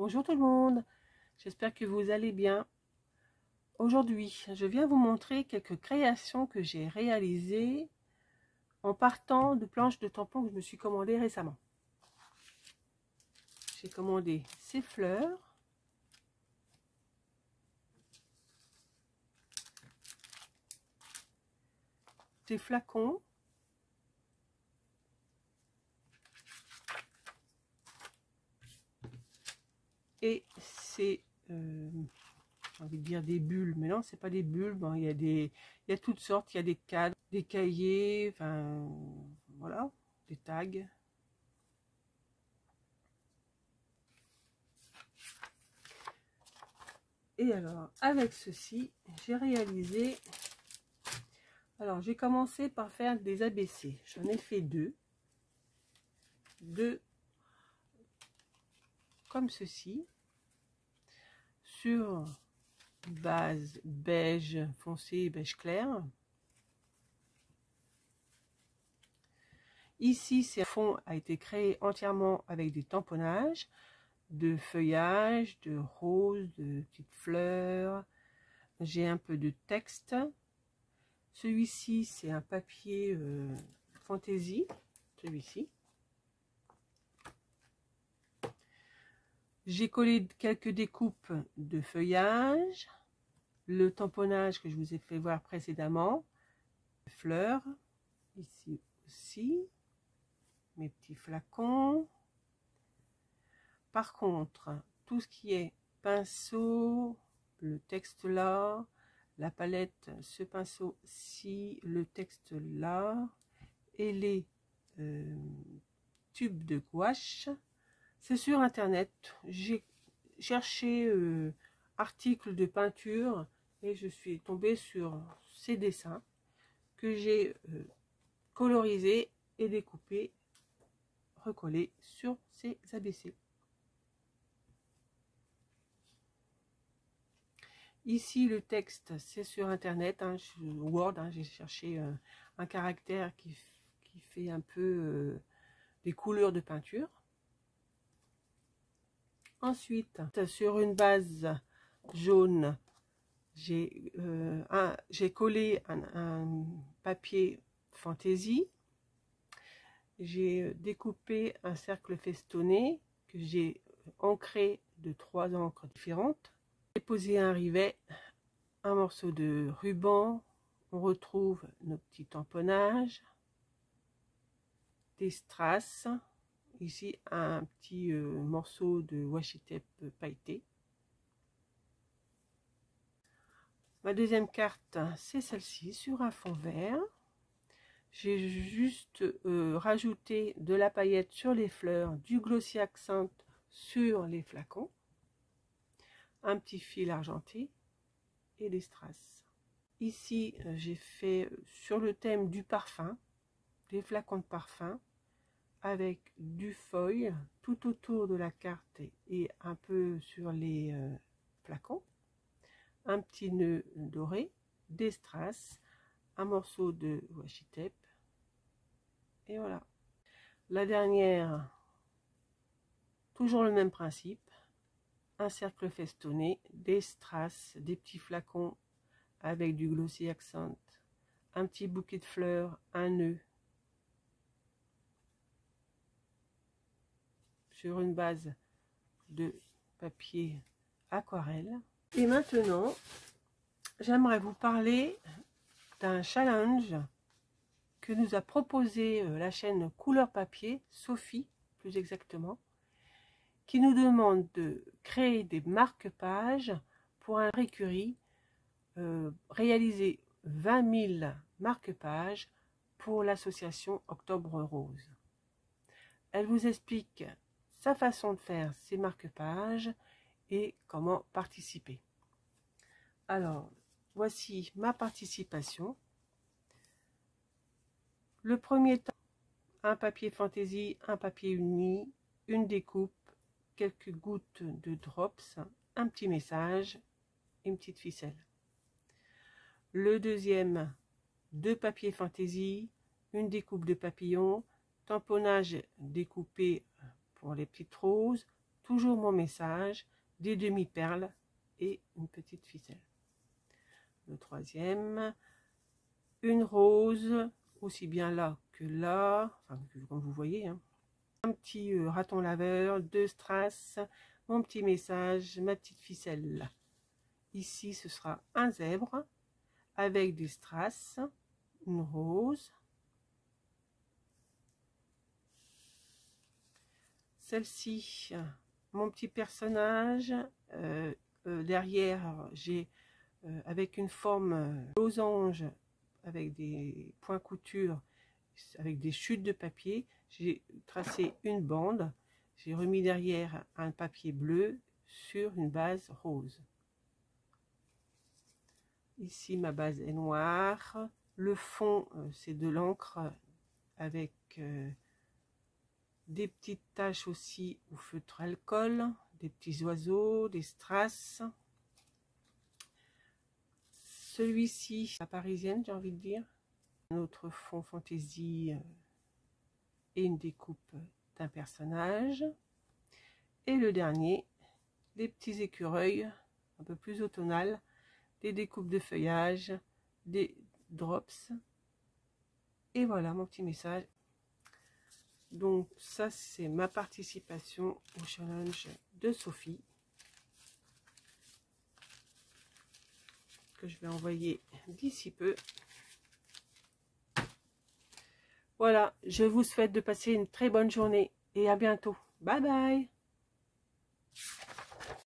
Bonjour tout le monde, j'espère que vous allez bien. Aujourd'hui, je viens vous montrer quelques créations que j'ai réalisées en partant de planches de tampons que je me suis commandées récemment. J'ai commandé ces fleurs, ces flacons, et ces j'ai envie de dire des bulles, mais non, c'est pas des bulles. Bon, il y a toutes sortes, il y a des cadres, des cahiers, enfin voilà, des tags. Et alors, avec ceci, j'ai réalisé. Alors, j'ai commencé par faire des ABC. J'en ai fait deux comme ceci, sur base beige foncé, beige clair. Ici, ce fond a été créé entièrement avec des tamponnages, de feuillage, de roses, de petites fleurs. J'ai un peu de texte. Celui-ci, c'est un papier fantaisie, celui-ci. J'ai collé quelques découpes de feuillage, le tamponnage que je vous ai fait voir précédemment, fleurs, ici aussi, mes petits flacons. Par contre, tout ce qui est pinceau, le texte là, la palette, ce pinceau-ci, le texte là, et les tubes de gouache, c'est sur internet. J'ai cherché articles de peinture et je suis tombée sur ces dessins que j'ai colorisés et découpés, recollés sur ces ABC. Ici le texte, c'est sur internet, hein, Word, hein, j'ai cherché un caractère qui fait un peu des couleurs de peinture. Ensuite, sur une base jaune, j'ai collé un papier fantaisie. J'ai découpé un cercle festonné que j'ai ancré de 3 encres différentes. J'ai posé un rivet, un morceau de ruban. On retrouve nos petits tamponnages, des strass. Ici, un petit morceau de washi tape pailleté. Ma deuxième carte, c'est celle-ci, sur un fond vert. J'ai juste rajouté de la paillette sur les fleurs, du glossy accent sur les flacons, un petit fil argenté et des strass. Ici, j'ai fait sur le thème du parfum, des flacons de parfum, avec du foil tout autour de la carte et un peu sur les flacons, un petit nœud doré, des strass, un morceau de washi tape, et voilà. La dernière, toujours le même principe, un cercle festonné, des strass, des petits flacons avec du glossy accent, un petit bouquet de fleurs, un nœud, sur une base de papier aquarelle. Et maintenant, j'aimerais vous parler d'un challenge que nous a proposé la chaîne Couleur Papier, Sophie plus exactement, qui nous demande de créer des marque-pages pour un écurie, réaliser 20 000 marque-pages pour l'association Octobre Rose. Elle vous explique sa façon de faire ces marque-pages et comment participer. Alors, voici ma participation. Le premier temps, un papier fantaisie, un papier uni, une découpe, quelques gouttes de drops, un petit message, une petite ficelle. Le deuxième, 2 papiers fantaisie, une découpe de papillon, tamponnage découpé pour les petites roses, toujours mon message, des demi-perles et une petite ficelle. Le troisième, une rose, aussi bien là que là, enfin, comme vous voyez, hein. Un petit raton laveur, 2 strass, mon petit message, ma petite ficelle. Ici, ce sera un zèbre avec des strass, une rose. Celle-ci, mon petit personnage, derrière, j'ai avec une forme losange, avec des points couture, avec des chutes de papier, j'ai tracé une bande, j'ai remis derrière un papier bleu sur une base rose. Ici ma base est noire, le fond c'est de l'encre avec des petites taches aussi au feutre alcool, des petits oiseaux, des strass. Celui-ci, la parisienne, j'ai envie de dire. Un autre fond fantaisie et une découpe d'un personnage. Et le dernier, des petits écureuils un peu plus automnal, des découpes de feuillage, des drops. Et voilà mon petit message. Donc ça, c'est ma participation au challenge de Sophie, que je vais envoyer d'ici peu. Voilà, je vous souhaite de passer une très bonne journée et à bientôt. Bye bye.